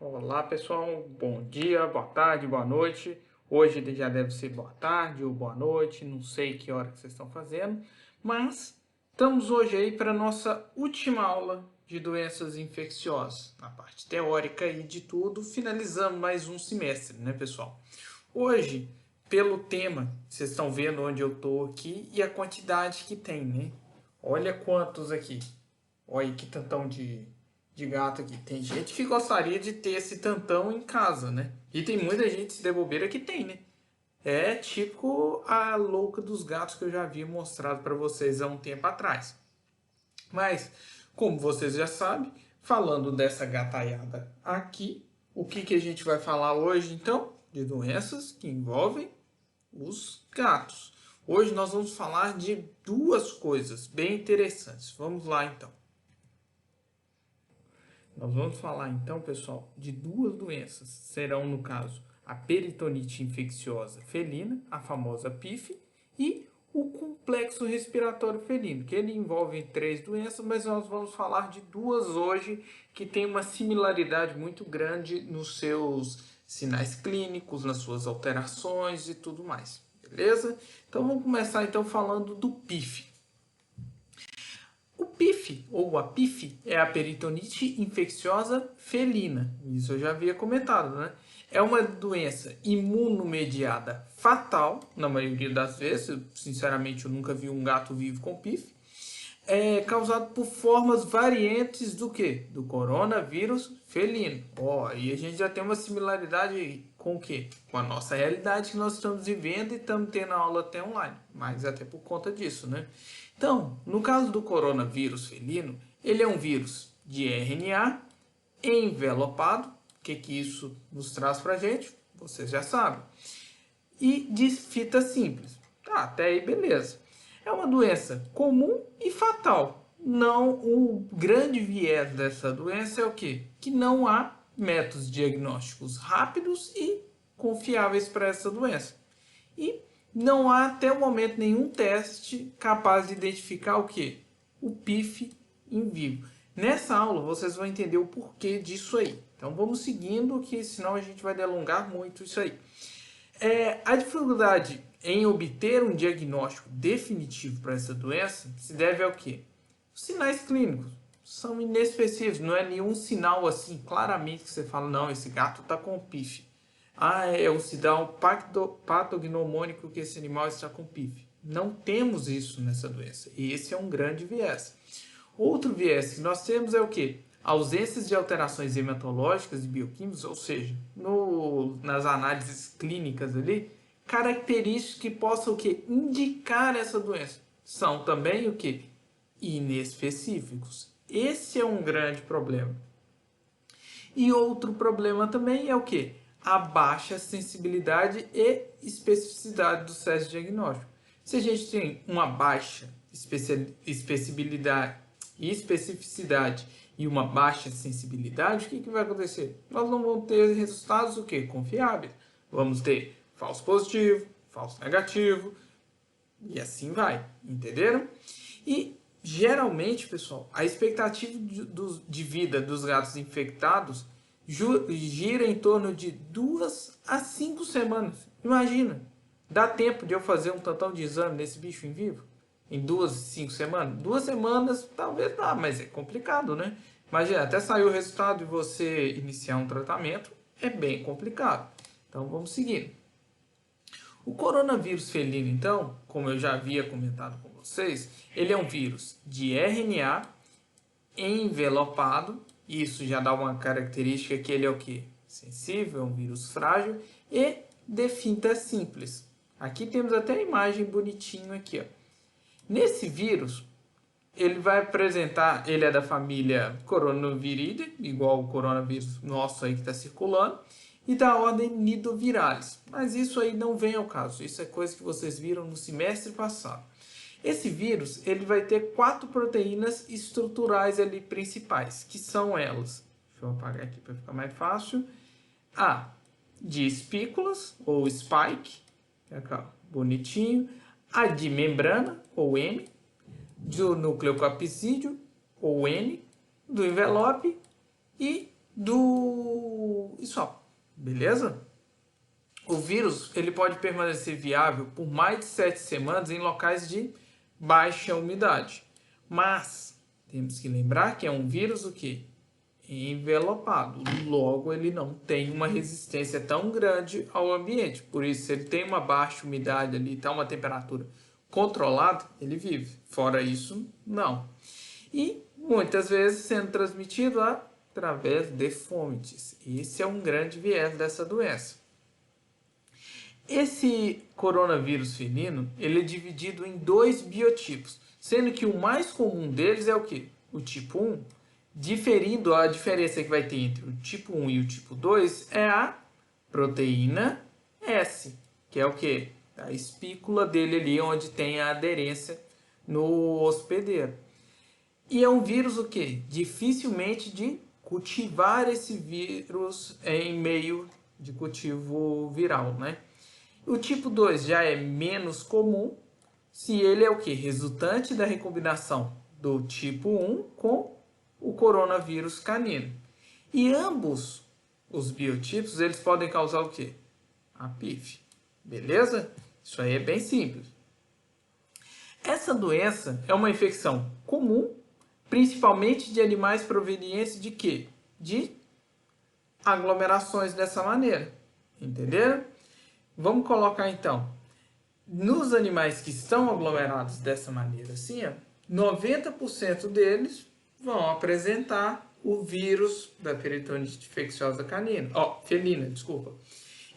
Olá pessoal, bom dia, boa tarde, boa noite. Hoje já deve ser boa tarde ou boa noite, não sei que hora que vocês estão fazendo, mas estamos hoje aí para a nossa última aula de doenças infecciosas, na parte teórica e de tudo, finalizamos mais um semestre, né pessoal? Hoje, pelo tema, vocês estão vendo onde eu estou aqui e a quantidade que tem, né? Olha quantos aqui. Olha que tantão de gato aqui. Tem gente que gostaria de ter esse tantão em casa, né? E tem muita gente, se der bobeira, que tem, né? É tipo a louca dos gatos que eu já havia mostrado para vocês há um tempo atrás. Mas, como vocês já sabem, falando dessa gataiada aqui, o que a gente vai falar hoje, então? De doenças que envolvem os gatos. Hoje nós vamos falar de duas coisas bem interessantes. Vamos lá, então. Nós vamos falar então, pessoal, de duas doenças. Serão, no caso, a peritonite infecciosa felina, a famosa PIF, e o complexo respiratório felino, que ele envolve três doenças, mas nós vamos falar de duas hoje que têm uma similaridade muito grande nos seus sinais clínicos, nas suas alterações e tudo mais. Beleza? Então vamos começar então falando do PIF. O PIF, ou a PIF, é a peritonite infecciosa felina. Isso eu já havia comentado, né? É uma doença imunomediada fatal, na maioria das vezes. Sinceramente, eu nunca vi um gato vivo com PIF. É causado por formas variantes do que? Do coronavírus felino. E a gente já tem uma similaridade com o quê? Com a nossa realidade que nós estamos vivendo e estamos tendo aula até online. Mas até por conta disso, né? Então, no caso do coronavírus felino, ele é um vírus de RNA envelopado. O que isso nos traz pra gente? Vocês já sabem. E de fita simples. Tá, até aí beleza. É uma doença comum e fatal. Não, o grande viés dessa doença é o quê? Que não há métodos diagnósticos rápidos e confiáveis para essa doença. E não há até o momento nenhum teste capaz de identificar o quê? O PIF em vivo. Nessa aula vocês vão entender o porquê disso aí. Então vamos seguindo, que senão a gente vai delongar muito isso aí. A dificuldade em obter um diagnóstico definitivo para essa doença se deve ao quê? Os sinais clínicos são inespecíficos, não é nenhum sinal assim claramente que você fala, não, esse gato está com PIF. É o sinal patognomônico que esse animal está com PIF. Não temos isso nessa doença, e esse é um grande viés. Outro viés que nós temos é o quê? Ausências de alterações hematológicas e bioquímicas, ou seja, nas análises clínicas ali, características que possam o quê? Indicar essa doença. São também o quê? Inespecíficos. Esse é um grande problema. E outro problema também é o quê? A baixa sensibilidade e especificidade do teste diagnóstico. Se a gente tem uma baixa especificidade e uma baixa sensibilidade, o que vai acontecer? Nós não vamos ter resultados o quê? Confiáveis. Vamos ter falso positivo, falso negativo e assim vai, entenderam? E geralmente, pessoal, a expectativa de vida dos gatos infectados gira em torno de 2 a 5 semanas. Imagina, dá tempo de eu fazer um tantão de exame nesse bicho em vivo? Em 2, 5 semanas? 2 semanas talvez dá, mas é complicado, né? Imagina, até sair o resultado e você iniciar um tratamento, é bem complicado. Então vamos seguir. O coronavírus felino, então, como eu já havia comentado com vocês, ele é um vírus de RNA envelopado. Isso já dá uma característica que ele é o quê? Sensível, é um vírus frágil e de fita simples. Aqui temos até a imagem bonitinho aqui, ó. Nesse vírus, ele vai apresentar, ele é da família Coronaviridae, igual o coronavírus nosso aí que está circulando, e da ordem Nidoviralis. Mas isso aí não vem ao caso, isso é coisa que vocês viram no semestre passado. Esse vírus, ele vai ter 4 proteínas estruturais ali principais, que são elas. Deixa eu apagar aqui para ficar mais fácil. A de espículas, ou spike, aqui, bonitinho. A de membrana, ou M, do núcleo capsídeo, ou N, do envelope e do beleza? O vírus ele pode permanecer viável por mais de 7 semanas em locais de baixa umidade. Mas temos que lembrar que é um vírus o quê? Envelopado. Logo, ele não tem uma resistência tão grande ao ambiente. Por isso, se ele tem uma baixa umidade ali, está uma temperatura controlada, ele vive. Fora isso, não. E muitas vezes sendo transmitido através de fomites. Esse é um grande viés dessa doença. Esse coronavírus felino, ele é dividido em 2 biotipos, sendo que o mais comum deles é o quê? O tipo 1, diferindo a diferença que vai ter entre o tipo 1 e o tipo 2 é a proteína S, que é o quê? A espícula dele ali onde tem a aderência no hospedeiro. E é um vírus o quê? Dificilmente de cultivar esse vírus em meio de cultivo viral, né? O tipo 2 já é menos comum, se ele é o que? Resultante da recombinação do tipo 1 com o coronavírus canino. E ambos os biotipos, eles podem causar o que? A PIF. Beleza? Isso aí é bem simples. Essa doença é uma infecção comum, principalmente de animais provenientes de quê? De aglomerações dessa maneira. Entenderam? Vamos colocar então, nos animais que estão aglomerados dessa maneira assim, 90% deles vão apresentar o vírus da peritonite infecciosa canina, felina, desculpa.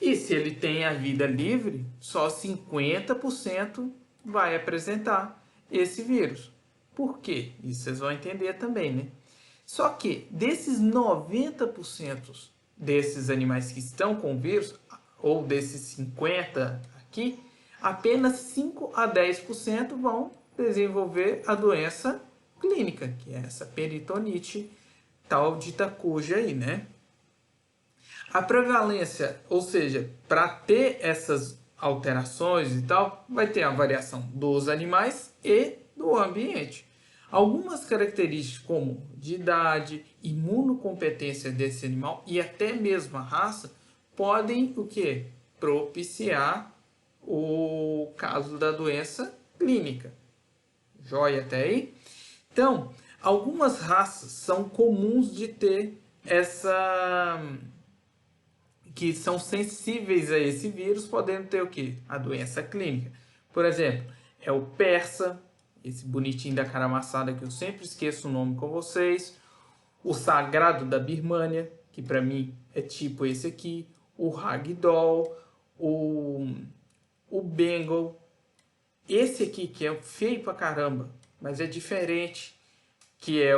E se ele tem a vida livre, só 50% vai apresentar esse vírus. Por quê? Isso vocês vão entender também, né? Só que desses 90% desses animais que estão com o vírus, ou desses 50 aqui, apenas 5 a 10% vão desenvolver a doença clínica, que é essa peritonite tal de Takuja aí, né? A prevalência, ou seja, para ter essas alterações e tal, vai ter a variação dos animais e do ambiente. Algumas características como de idade, imunocompetência desse animal e até mesmo a raça podem o que? Propiciar o caso da doença clínica. Joia até aí? Então, algumas raças são comuns de ter essa... que são sensíveis a esse vírus, podendo ter o que? A doença clínica. Por exemplo, é o persa, esse bonitinho da cara amassada que eu sempre esqueço o nome com vocês. O sagrado da Birmânia, que para mim é tipo esse aqui. O ragdoll, o bengal. Esse aqui que é feio pra caramba, mas é diferente, que é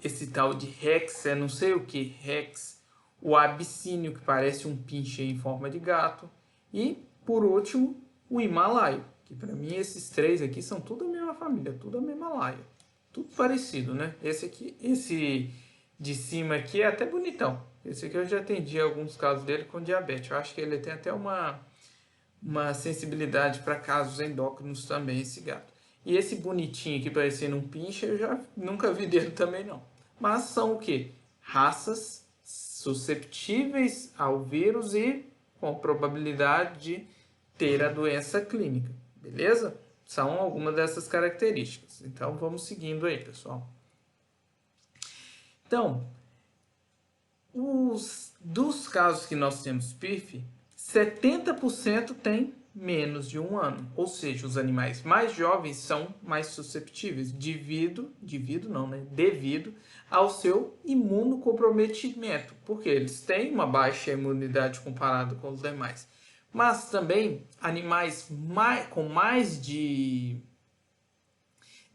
esse tal de Rex, é não sei o que, Rex. O abissínio, que parece um pinche em forma de gato. E, por último, o himalaio, que para mim esses 3 aqui são tudo a mesma família, tudo a mesma laia. Tudo parecido, né? Esse de cima aqui é até bonitão. Esse aqui eu já atendi alguns casos dele com diabetes. Eu acho que ele tem até uma sensibilidade para casos endócrinos também, esse gato. E esse bonitinho aqui parecendo um pinche, eu já nunca vi dele também não. Mas são o quê? Raças susceptíveis ao vírus e com probabilidade de ter a doença clínica. Beleza? São algumas dessas características. Então, vamos seguindo aí, pessoal. Então, dos casos que nós temos PIF, 70% tem menos de 1 ano. Ou seja, os animais mais jovens são mais susceptíveis devido ao seu imunocomprometimento, porque eles têm uma baixa imunidade comparado com os demais. Mas também animais com mais de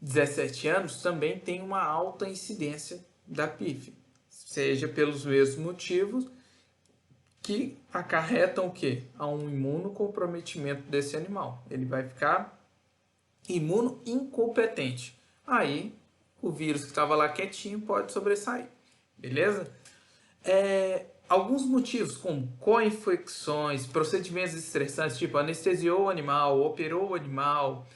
17 anos também têm uma alta incidência da PIF, seja pelos mesmos motivos que acarretam o quê? A um imunocomprometimento desse animal. Ele vai ficar imunoincompetente. Aí o vírus que estava lá quietinho pode sobressair. Beleza? Alguns motivos, como co-infecções, procedimentos estressantes, tipo anestesiou o animal, operou o animal,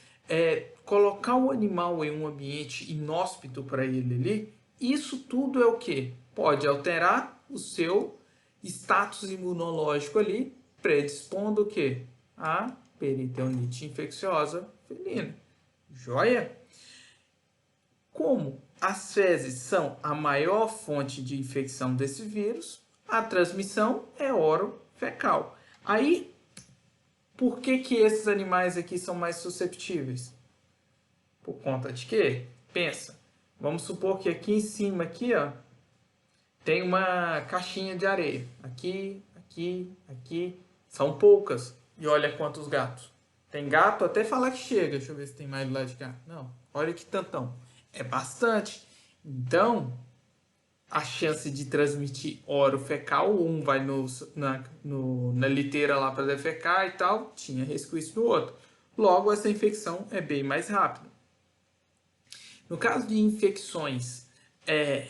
colocar o animal em um ambiente inóspito para ele ali, isso tudo é o que? Pode alterar o seu status imunológico ali, predispondo o quê? A peritonite infecciosa felina. Joia? Como as fezes são a maior fonte de infecção desse vírus, a transmissão é orofecal. Aí, por que esses animais aqui são mais susceptíveis? Por conta de quê? Pensa, vamos supor que aqui em cima, aqui, ó, tem uma caixinha de areia. Aqui, aqui, aqui, são poucas. E olha quantos gatos. Tem gato até falar que chega. Deixa eu ver se tem mais do lado de cá. Não, olha que tantão. É bastante. Então, a chance de transmitir orofecal, um vai na liteira lá para defecar e tal, tinha resquício do outro. Logo, essa infecção é bem mais rápida. No caso de infecções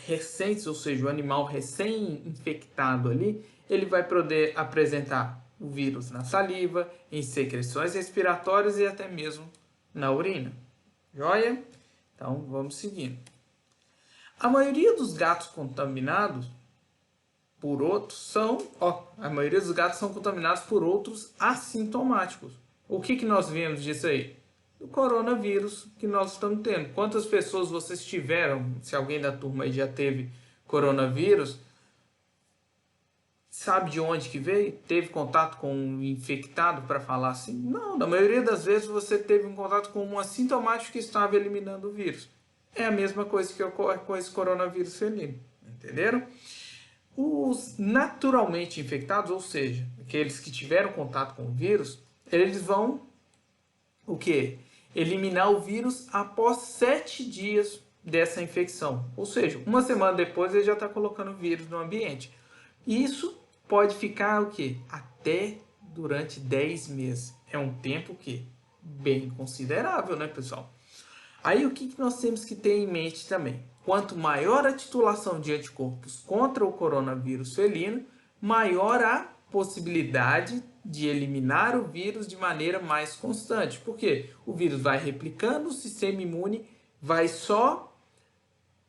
recentes, ou seja, o animal recém-infectado ali, ele vai poder apresentar o vírus na saliva, em secreções respiratórias e até mesmo na urina. Joia? Então, vamos seguindo. A maioria dos gatos contaminados por outros a maioria dos gatos são contaminados por outros assintomáticos. O que nós vemos disso aí? Do coronavírus que nós estamos tendo. Quantas pessoas vocês tiveram, se alguém da turma aí já teve coronavírus, sabe de onde que veio? Teve contato com um infectado, para falar assim? Não, na maioria das vezes você teve um contato com um assintomático que estava eliminando o vírus. É a mesma coisa que ocorre com esse coronavírus felino, entenderam? Os naturalmente infectados, ou seja, aqueles que tiveram contato com o vírus, eles vão o quê? Eliminar o vírus após 7 dias dessa infecção. Ou seja, uma semana depois ele já está colocando o vírus no ambiente. Isso pode ficar o quê? Até durante 10 meses. É um tempo que bem considerável, né, pessoal? Aí o que nós temos que ter em mente também? Quanto maior a titulação de anticorpos contra o coronavírus felino, maior a possibilidade de eliminar o vírus de maneira mais constante. Por quê? O vírus vai replicando, o sistema imune vai só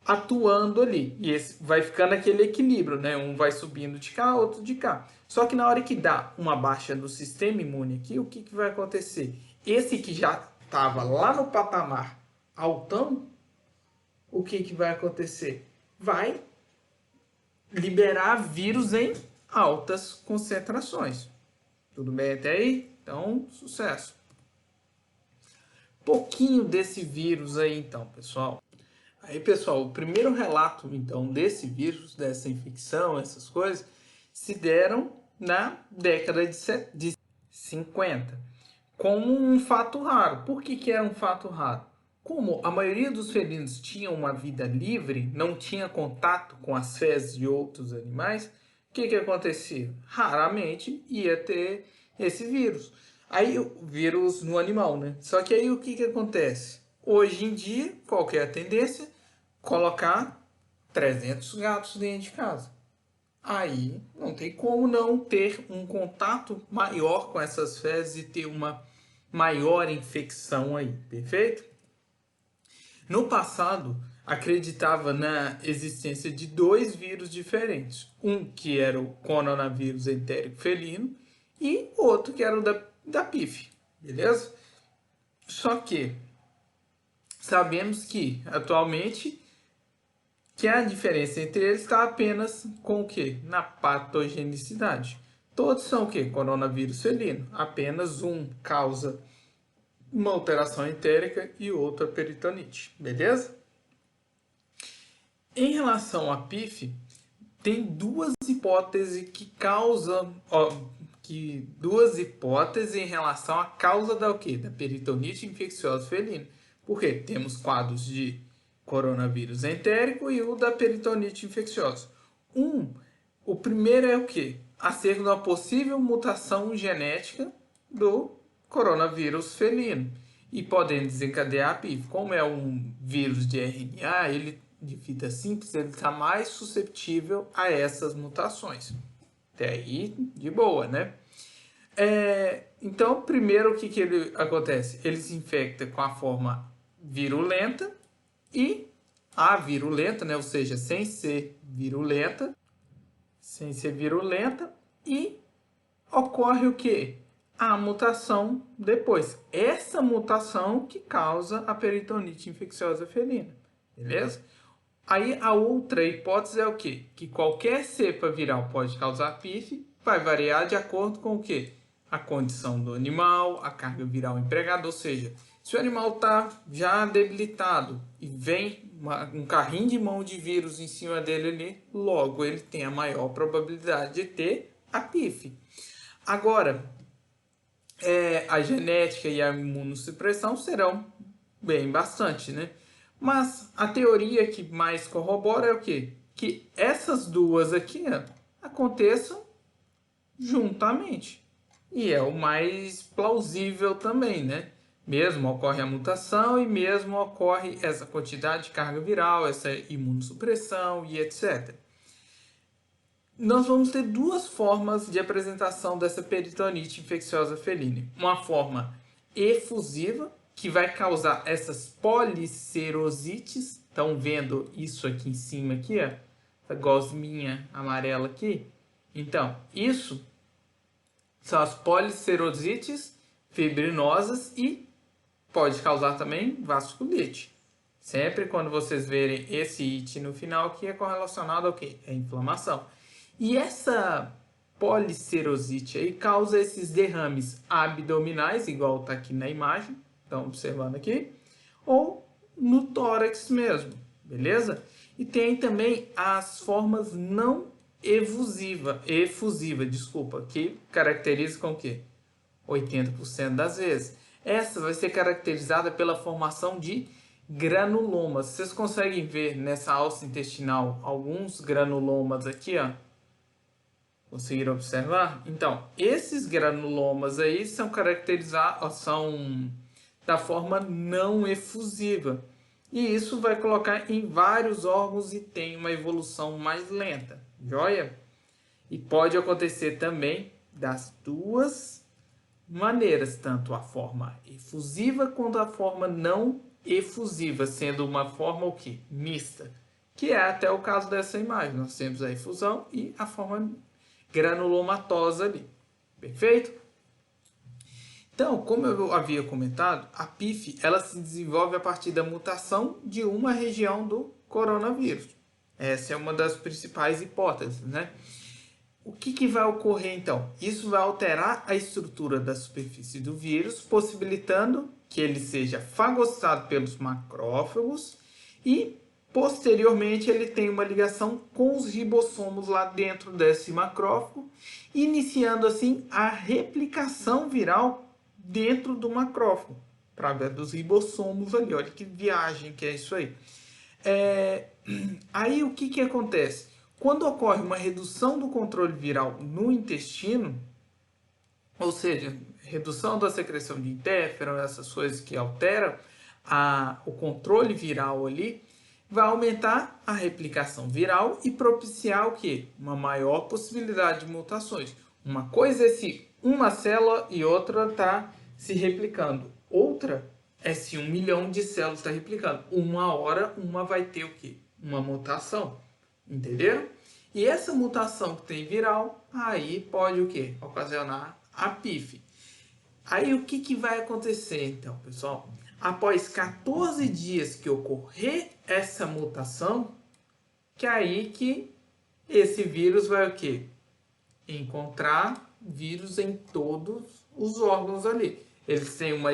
atuando ali. E esse vai ficando aquele equilíbrio, né? Um vai subindo de cá, outro de cá. Só que na hora que dá uma baixa no sistema imune aqui, o que vai acontecer? Esse que já estava lá no patamar altão, o que vai acontecer? Vai liberar vírus em altas concentrações. Tudo bem até aí? Então, sucesso. Pouquinho desse vírus aí então, pessoal. Aí, pessoal, o primeiro relato então desse vírus, dessa infecção, essas coisas, se deram na década de 50, como um fato raro. Por que era um fato raro? Como a maioria dos felinos tinha uma vida livre, não tinha contato com as fezes de outros animais, o que acontecia? Raramente ia ter esse vírus. Aí o vírus no animal, né? Só que aí o que acontece? Hoje em dia, qual que é a tendência? Colocar 300 gatos dentro de casa. Aí não tem como não ter um contato maior com essas fezes e ter uma maior infecção aí, perfeito? No passado, acreditava na existência de 2 vírus diferentes. Um que era o coronavírus entérico felino e outro que era o da PIF, beleza? Só que sabemos que, atualmente, que a diferença entre eles está apenas com o quê? Na patogenicidade. Todos são o quê? Coronavírus felino. Apenas um causa uma alteração entérica e outra peritonite, beleza? Em relação à PIF, tem duas hipóteses que causam, duas hipóteses em relação à causa da quê? Da peritonite infecciosa felina. Por quê? Temos quadros de coronavírus entérico e o da peritonite infecciosa. O primeiro é o quê? Acerca de uma possível mutação genética do coronavírus felino e podem desencadear a PIF. Como é um vírus de RNA, ele de fita simples, ele está mais susceptível a essas mutações. Até aí, de boa, né? Então, primeiro, o que ele acontece? Ele se infecta com a forma virulenta e a virulenta, né? Ou seja, sem ser virulenta, sem ser virulenta, e ocorre o quê? A mutação depois. Essa mutação que causa a peritonite infecciosa felina, beleza? Aí a outra hipótese é o quê? Que qualquer cepa viral pode causar PIF, vai variar de acordo com o quê? A condição do animal, a carga viral empregada, ou seja, se o animal está já debilitado e vem um carrinho de mão de vírus em cima dele ali, logo ele tem a maior probabilidade de ter a PIF. Agora, a genética e a imunossupressão serão bem bastante, né? Mas a teoria que mais corrobora é o quê? Que essas duas aqui aconteçam juntamente. E é o mais plausível também, né? Mesmo ocorre a mutação e mesmo ocorre essa quantidade de carga viral, essa imunossupressão e etc. Nós vamos ter duas formas de apresentação dessa peritonite infecciosa felina. Uma forma efusiva, que vai causar essas policerosites. Estão vendo isso aqui em cima, aqui, ó? Essa gosminha amarela aqui? Então, isso são as policerosites fibrinosas e pode causar também vasculite. Sempre quando vocês verem esse it no final, que é correlacionado ao quê? É inflamação. E essa policerosite aí causa esses derrames abdominais, igual está aqui na imagem, estão observando aqui, ou no tórax mesmo, beleza? E tem também as formas não efusiva, que caracteriza com o quê? 80% das vezes. Essa vai ser caracterizada pela formação de granulomas. Vocês conseguem ver nessa alça intestinal alguns granulomas aqui, ó? Conseguiram observar? Então, esses granulomas aí são caracterizados, são da forma não efusiva. E isso vai colocar em vários órgãos e tem uma evolução mais lenta. Joia? E pode acontecer também das duas maneiras, tanto a forma efusiva quanto a forma não efusiva, sendo uma forma o quê? Mista. Que é até o caso dessa imagem. Nós temos a efusão e a forma granulomatosa ali. Perfeito? Então, como eu havia comentado, a PIF ela se desenvolve a partir da mutação de uma região do coronavírus. Essa é uma das principais hipóteses, né? O que vai ocorrer então? Isso vai alterar a estrutura da superfície do vírus, possibilitando que ele seja fagocitado pelos macrófagos e posteriormente ele tem uma ligação com os ribossomos lá dentro desse macrófago, iniciando assim a replicação viral dentro do macrófago, através dos ribossomos ali. Olha que viagem que é isso aí. Aí o que acontece? Quando ocorre uma redução do controle viral no intestino, ou seja, redução da secreção de interferon, essas coisas que alteram o controle viral ali, vai aumentar a replicação viral e propiciar o quê? Uma maior possibilidade de mutações. Uma coisa é se uma célula e outra está se replicando. Outra é se 1 milhão de células está replicando. Uma hora, uma vai ter o quê? Uma mutação. Entenderam? E essa mutação que tem viral, aí pode o quê? Ocasionar a PIF. Aí o que vai acontecer então, pessoal? Após 14 dias que ocorrer essa mutação, que é aí que esse vírus vai o quê? Encontrar vírus em todos os órgãos ali. Eles têm um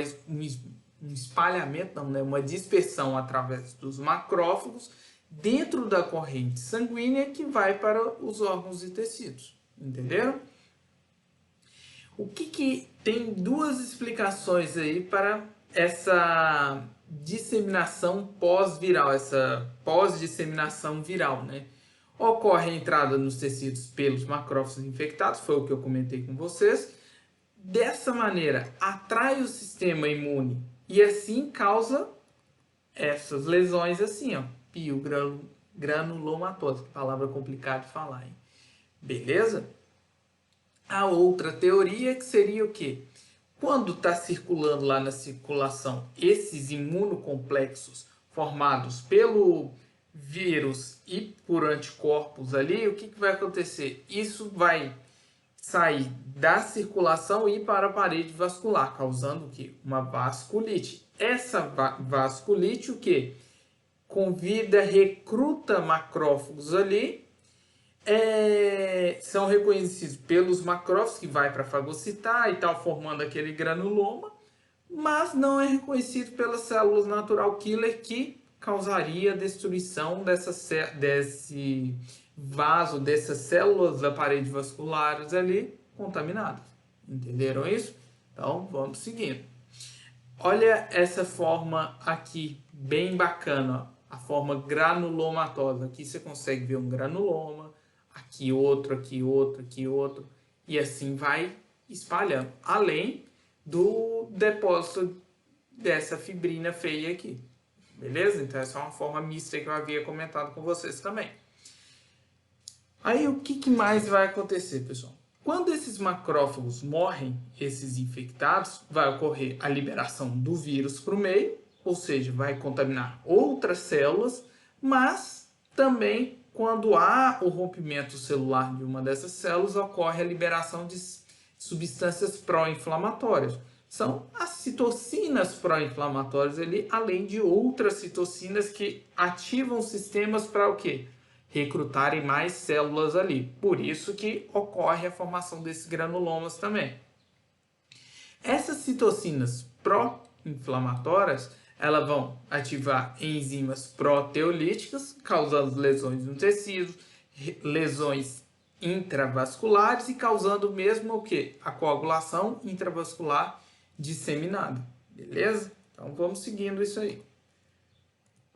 espalhamento, não, né? Uma dispersão através dos macrófagos dentro da corrente sanguínea que vai para os órgãos e tecidos. Entenderam? O que tem duas explicações aí para essa disseminação pós-viral, essa pós-disseminação viral, né? Ocorre a entrada nos tecidos pelos macrófagos infectados, foi o que eu comentei com vocês. Dessa maneira, atrai o sistema imune e assim causa essas lesões assim, ó, piogranulomatose, palavra complicada de falar, hein? Beleza? A outra teoria que seria o quê? Quando está circulando lá na circulação esses imunocomplexos formados pelo vírus e por anticorpos ali, o que vai acontecer? Isso vai sair da circulação e ir para a parede vascular, causando o quê? Uma vasculite. Essa vasculite, o quê? Recruta macrófagos ali, são reconhecidos pelos macrófagos, que vai para fagocitar e tal, formando aquele granuloma, mas não é reconhecido pelas células natural killer, que causaria a destruição desse vaso, dessas células da parede vasculares ali contaminadas. Entenderam isso? Então, vamos seguindo. Olha essa forma aqui, bem bacana, ó. A forma granulomatosa. Aqui você consegue ver um granuloma, aqui outro, aqui outro, aqui outro, e assim vai espalhando, além do depósito dessa fibrina feia aqui. Beleza? Então essa é uma forma mista que eu havia comentado com vocês também. Aí o que mais vai acontecer, pessoal? Quando esses macrófagos morrem, esses infectados, vai ocorrer a liberação do vírus para o meio, ou seja, vai contaminar outras células, mas também quando há o rompimento celular de uma dessas células, ocorre a liberação de substâncias pró-inflamatórias. São as citocinas pró-inflamatórias ali, além de outras citocinas que ativam sistemas para o quê? Recrutarem mais células ali. Por isso que ocorre a formação desses granulomas também. Essas citocinas pró-inflamatórias, elas vão ativar enzimas proteolíticas, causando lesões no tecido, lesões intravasculares e causando mesmo o quê? A coagulação intravascular disseminada. Beleza? Então vamos seguindo isso aí.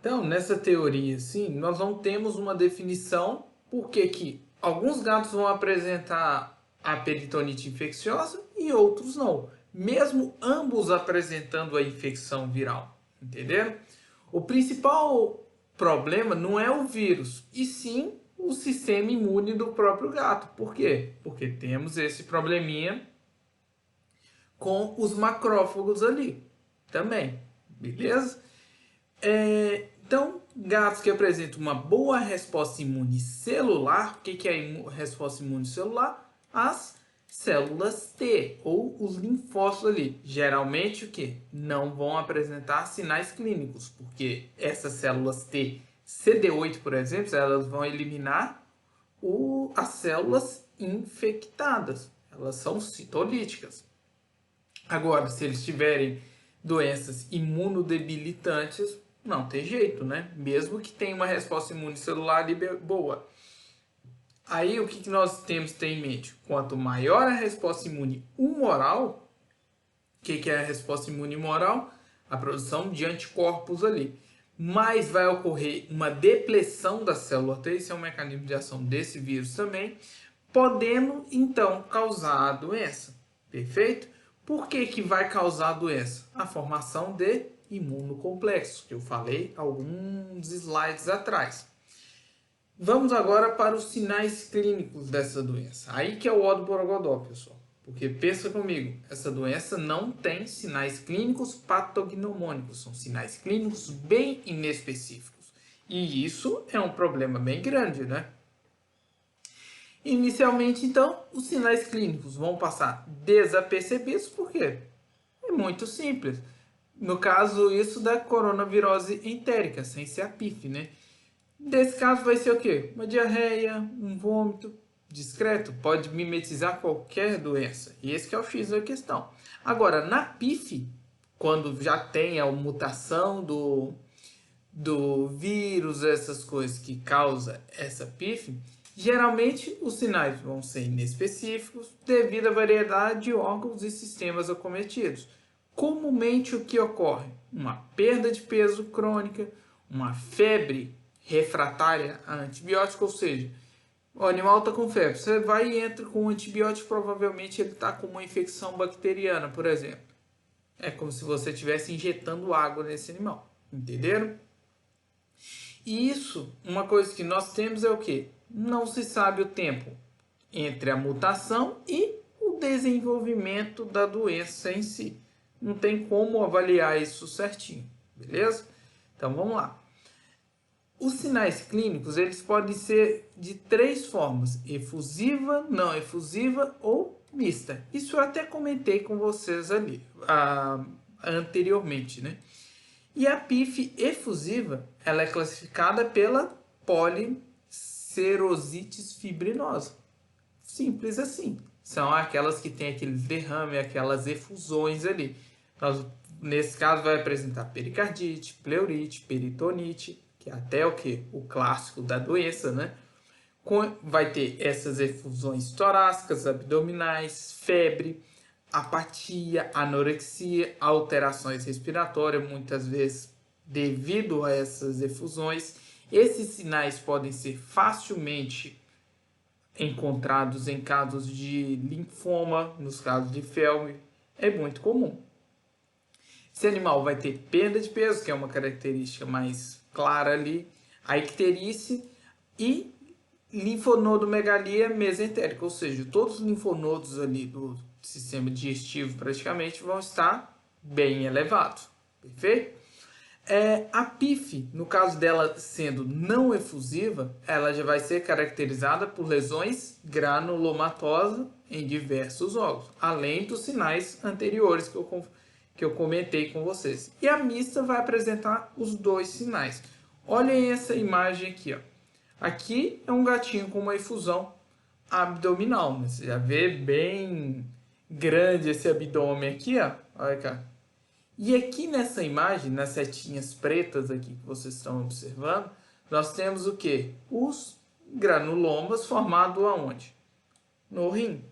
Então, nessa teoria, sim, nós não temos uma definição porque que alguns gatos vão apresentar a peritonite infecciosa e outros não, mesmo ambos apresentando a infecção viral, entenderam? O principal problema não é o vírus, e sim o sistema imune do próprio gato. Por quê? Porque temos esse probleminha com os macrófagos ali também, beleza? Então, gatos que apresentam uma boa resposta imune celular, o que é a resposta imune celular? As células T, ou os linfócitos ali. Geralmente, o que? Não vão apresentar sinais clínicos, porque essas células T, CD8, por exemplo, elas vão eliminar as células infectadas. Elas são citolíticas. Agora, se eles tiverem doenças imunodebilitantes, não tem jeito, né? Mesmo que tenha uma resposta imune celular boa. Aí o que nós temos que ter em mente? Quanto maior a resposta imune humoral, o que é a resposta imune humoral? A produção de anticorpos ali. Mas vai ocorrer uma depressão da célula T, esse é um mecanismo de ação desse vírus também, podendo então causar a doença. Perfeito? Por que vai causar a doença? A formação de imunocomplexos, que eu falei alguns slides atrás. Vamos agora para os sinais clínicos dessa doença. Aí que é o ó do borogodó, pessoal. Porque pensa comigo, essa doença não tem sinais clínicos patognomônicos, são sinais clínicos bem inespecíficos. E isso é um problema bem grande, né? Inicialmente, então, os sinais clínicos vão passar desapercebidos, por quê? É muito simples. No caso, isso da coronavirose entérica, sem ser a PIF, né? Nesse caso vai ser o quê? Uma diarreia, um vômito discreto, pode mimetizar qualquer doença. E esse que é o X da questão. Agora, na PIF, quando já tem a mutação do vírus, essas coisas que causa essa PIF, geralmente os sinais vão ser inespecíficos devido à variedade de órgãos e sistemas acometidos. Comumente o que ocorre? Uma perda de peso crônica, uma febre refratária a antibiótico, ou seja, o animal está com febre, você vai e entra com um antibiótico, provavelmente ele está com uma infecção bacteriana, por exemplo. É como se você estivesse injetando água nesse animal, entenderam? E isso, uma coisa que nós temos é o quê? Não se sabe o tempo entre a mutação e o desenvolvimento da doença em si. Não tem como avaliar isso certinho, beleza? Então vamos lá. Os sinais clínicos, eles podem ser de 3 formas: efusiva, não efusiva ou mista. Isso eu até comentei com vocês ali anteriormente, né? E a PIF efusiva, ela é classificada pela policerosites fibrinosa. Simples assim. São aquelas que tem aquele derrame, aquelas efusões ali. Nesse caso vai apresentar pericardite, pleurite, peritonite, que é até o que? O clássico da doença, né? Vai ter essas efusões torácicas, abdominais, febre, apatia, anorexia, alterações respiratórias, muitas vezes devido a essas efusões. Esses sinais podem ser facilmente encontrados em casos de linfoma, nos casos de felme, é muito comum. Esse animal vai ter perda de peso, que é uma característica mais clara ali, a icterícia e linfonodomegalia mesentérica, ou seja, todos os linfonodos ali do sistema digestivo praticamente vão estar bem elevados, perfeito? A PIF, no caso dela sendo não efusiva, ela já vai ser caracterizada por lesões granulomatosas em diversos órgãos, além dos sinais anteriores que eu comentei com vocês. E a mista vai apresentar os 2 sinais. Olhem essa imagem aqui, ó. Aqui é um gatinho com uma efusão abdominal, né? Você já vê bem grande esse abdômen aqui, ó. Olha cá. E aqui nessa imagem, nas setinhas pretas aqui que vocês estão observando, nós temos o que? Os granulomas formados aonde? No rim.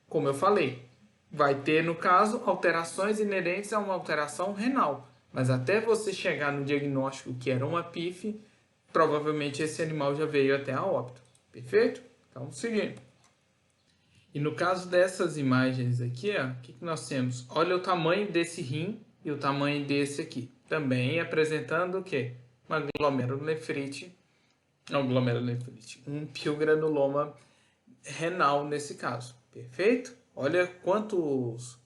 Como eu falei, vai ter, no caso, alterações inerentes a uma alteração renal. Mas até você chegar no diagnóstico que era uma PIF, provavelmente esse animal já veio até a óbito. Perfeito? Então, seguindo. E no caso dessas imagens aqui, ó, o que nós temos? Olha o tamanho desse rim e o tamanho desse aqui. Também apresentando o quê? Uma glomerulonefrite. Não, glomerulonefrite. Um piogranuloma renal nesse caso. Perfeito? Olha quantos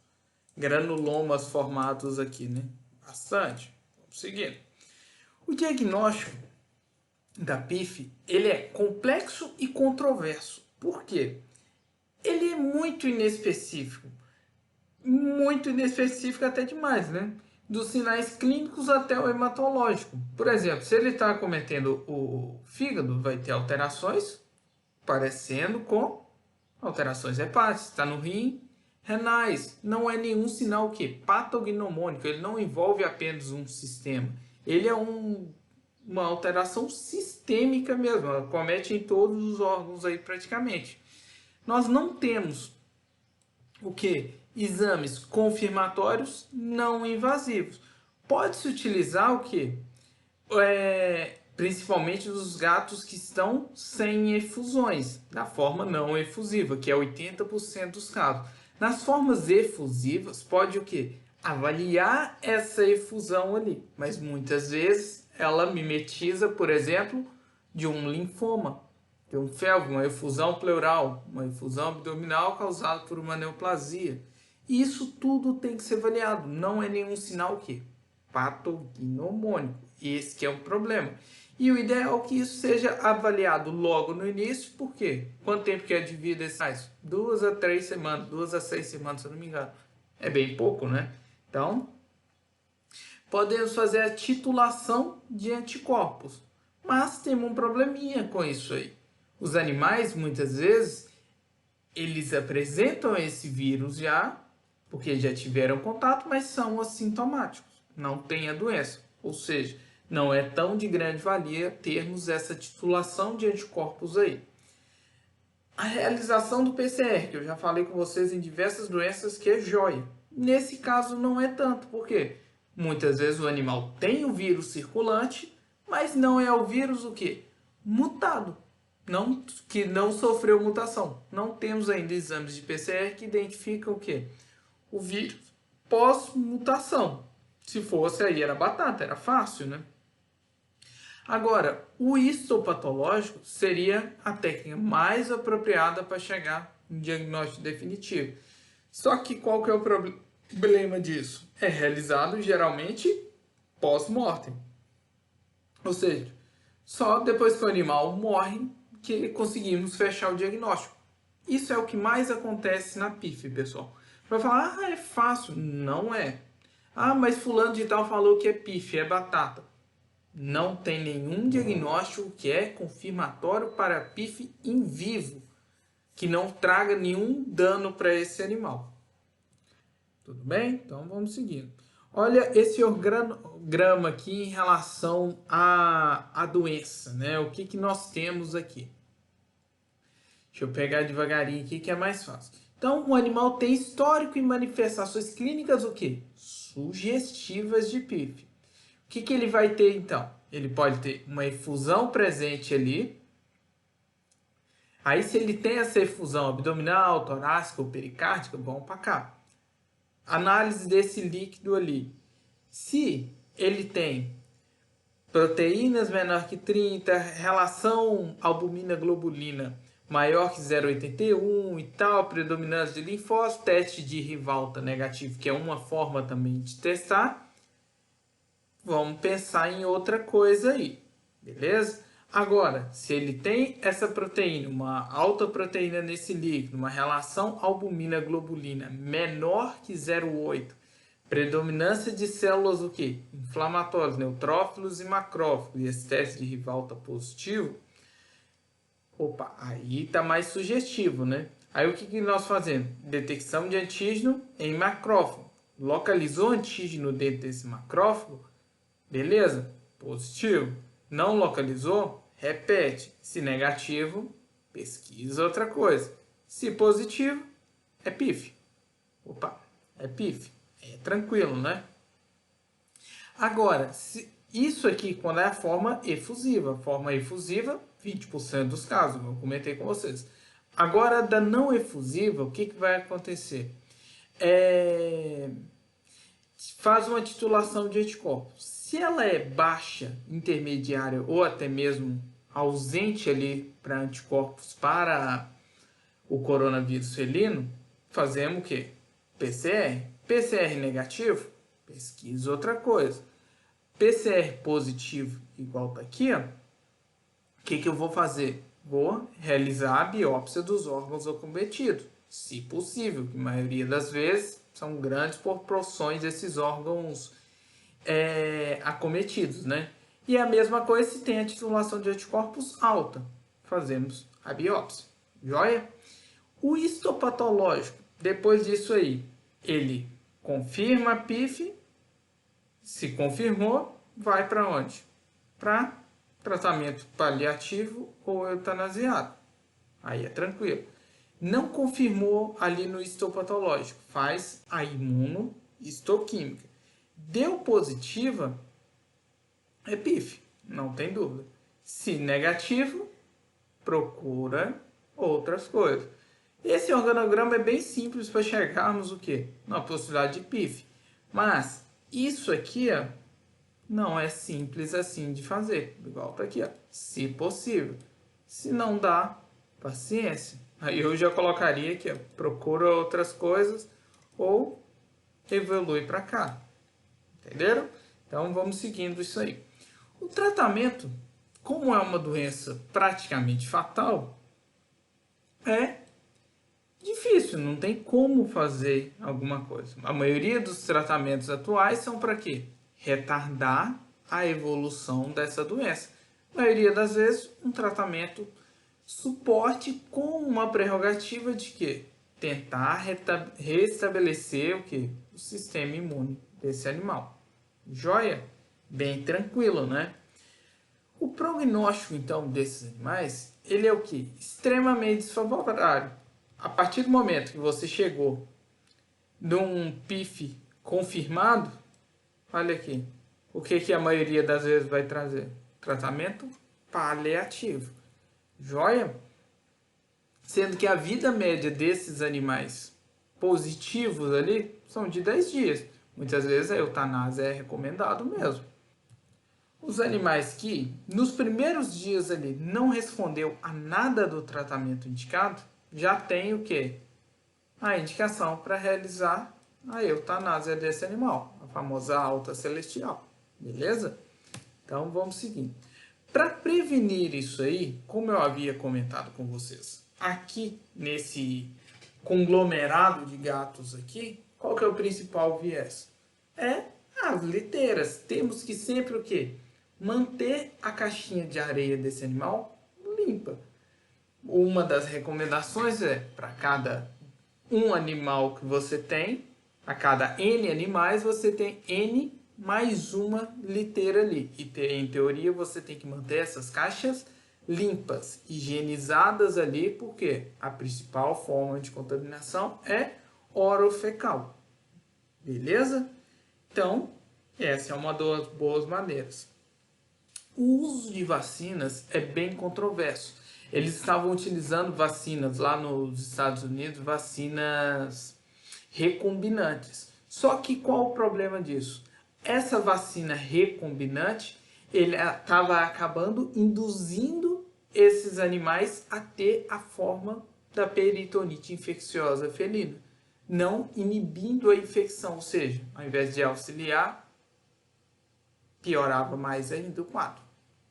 granulomas formados aqui, né? Bastante. Vamos seguindo. O diagnóstico da PIF, ele é complexo e controverso. Por quê? Ele é muito inespecífico até demais, né? Dos sinais clínicos até o hematológico. Por exemplo, se ele está acometendo o fígado, vai ter alterações parecendo com alterações hepáticas. Está no rim, renais. Não é nenhum sinal que patognomônico. Ele não envolve apenas um sistema. Ele é uma alteração sistêmica mesmo. Ela comete em todos os órgãos aí praticamente. Nós não temos o que? Exames confirmatórios não invasivos. Pode-se utilizar o que? Principalmente dos gatos que estão sem efusões, da forma não efusiva, que é 80% dos casos. Nas formas efusivas, pode o que? Avaliar essa efusão ali, mas muitas vezes ela mimetiza, por exemplo, de um linfoma, de um felve, uma efusão pleural, uma efusão abdominal causada por uma neoplasia. Isso tudo tem que ser avaliado, não é nenhum sinal que patognomônico. Esse que é o problema. E o ideal é que isso seja avaliado logo no início, por quê? Quanto tempo que é de vida esse sinais? 2 a 3 semanas, 2 a 6 semanas, se eu não me engano. É bem pouco, né? Então, podemos fazer a titulação de anticorpos. Mas temos um probleminha com isso aí. Os animais, muitas vezes, eles apresentam esse vírus já, porque já tiveram contato, mas são assintomáticos, não têm a doença. Ou seja, não é tão de grande valia termos essa titulação de anticorpos aí. A realização do PCR, que eu já falei com vocês em diversas doenças, que é joia. Nesse caso não é tanto, porque muitas vezes o animal tem o vírus circulante, mas não é o vírus o quê? Mutado. Que não sofreu mutação. Não temos ainda exames de PCR que identificam o quê? O vírus pós-mutação. Se fosse aí era batata, era fácil, né? Agora, o histopatológico seria a técnica mais apropriada para chegar no diagnóstico definitivo. Só que qual que é o problema disso? É realizado geralmente pós-mortem. Ou seja, Só depois que o animal morre que conseguimos fechar o diagnóstico. Isso é o que mais acontece na PIF, pessoal. Vai falar, é fácil. Não é. Ah, mas fulano de tal falou que é PIF, é batata. Não tem nenhum diagnóstico que é confirmatório para PIF em vivo, que não traga nenhum dano para esse animal. Tudo bem? Então vamos seguindo. Olha esse organograma aqui em relação à doença, né? O que nós temos aqui? Deixa eu pegar devagarinho aqui que é mais fácil. Então, o animal tem histórico e manifestações clínicas o quê? Sugestivas de PIF. O que ele vai ter então? Ele pode ter uma efusão presente ali. Aí, se ele tem essa efusão abdominal, torácica ou pericárdica, vamos para cá. Análise desse líquido ali. Se ele tem proteínas menor que 30, relação albumina-globulina maior que 0,81 e tal, predominância de linfócitos, teste de Rivalta negativo, que é uma forma também de testar. Vamos pensar em outra coisa aí, beleza? Agora, se ele tem essa proteína, uma alta proteína nesse líquido, uma relação albumina-globulina menor que 0,8, predominância de células o quê? Inflamatórias, neutrófilos e macrófagos, e esse teste de Rivalta positivo, opa, aí está mais sugestivo, né? Aí o que nós fazemos? Detecção de antígeno em macrófago. Localizou antígeno dentro desse macrófago? Beleza? Positivo. Não localizou? Repete. Se negativo, pesquisa outra coisa. Se positivo, é PIF. Opa, é PIF. É tranquilo, né? Agora, isso aqui quando é a forma efusiva. Forma efusiva, 20% dos casos, eu comentei com vocês. Agora, da não efusiva, o que vai acontecer? Faz uma titulação de anticorpos. Se ela é baixa, intermediária ou até mesmo ausente ali para anticorpos para o coronavírus felino, fazemos o quê? PCR. PCR negativo, pesquisa outra coisa. PCR positivo, igual tá aqui, ó. O que eu vou fazer? Vou realizar a biópsia dos órgãos acometidos, se possível, que a maioria das vezes são grandes proporções desses órgãos acometidos, né? E a mesma coisa se tem a titulação de anticorpos alta, fazemos a biópsia, joia? O histopatológico, depois disso aí, ele confirma a PIF, se confirmou, vai para onde? Para tratamento paliativo ou eutanasiado. Aí é tranquilo. Não confirmou ali no histopatológico, faz a imunohistoquímica. Deu positiva, é PIF, não tem dúvida. Se negativo, procura outras coisas. Esse organograma é bem simples para chegarmos o quê? Na possibilidade de PIF. Mas isso aqui, ó, não é simples assim de fazer. Igual tá aqui, ó. Se possível. Se não dá, paciência. Aí eu já colocaria aqui, ó, procura outras coisas ou evolui para cá. Entenderam? Então vamos seguindo isso aí. O tratamento, como é uma doença praticamente fatal, é difícil, não tem como fazer alguma coisa. A maioria dos tratamentos atuais são para quê? Retardar a evolução dessa doença. A maioria das vezes, um tratamento suporte com uma prerrogativa de quê? Tentar restabelecer o quê? O sistema imune desse animal. Joia? Bem tranquilo, né? O prognóstico, então, desses animais, ele é o quê? Extremamente desfavorável. A partir do momento que você chegou num PIF confirmado, olha aqui, o que a maioria das vezes vai trazer? Tratamento paliativo. Joia? Sendo que a vida média desses animais positivos ali são de 10 dias. Muitas vezes a eutanásia é recomendado mesmo. Os animais que nos primeiros dias ali não respondeu a nada do tratamento indicado, já tem o que? A indicação para realizar a eutanásia desse animal, a famosa alta celestial. Beleza? Então vamos seguir. Para prevenir isso aí, como eu havia comentado com vocês, aqui nesse conglomerado de gatos aqui, qual que é o principal viés? É as liteiras. Temos que sempre o quê? Manter a caixinha de areia desse animal limpa. Uma das recomendações é para cada um animal que você tem, a cada N animais, você tem N mais uma liteira ali. E em teoria você tem que manter essas caixas limpas, higienizadas ali, porque a principal forma de contaminação é orofecal. Beleza? Então, essa é uma das boas maneiras. O uso de vacinas é bem controverso. Eles estavam utilizando vacinas lá nos Estados Unidos, vacinas recombinantes. Só que qual o problema disso? Essa vacina recombinante, ele estava acabando induzindo esses animais a ter a forma da peritonite infecciosa felina, não inibindo a infecção, ou seja, ao invés de auxiliar, piorava mais ainda o quadro.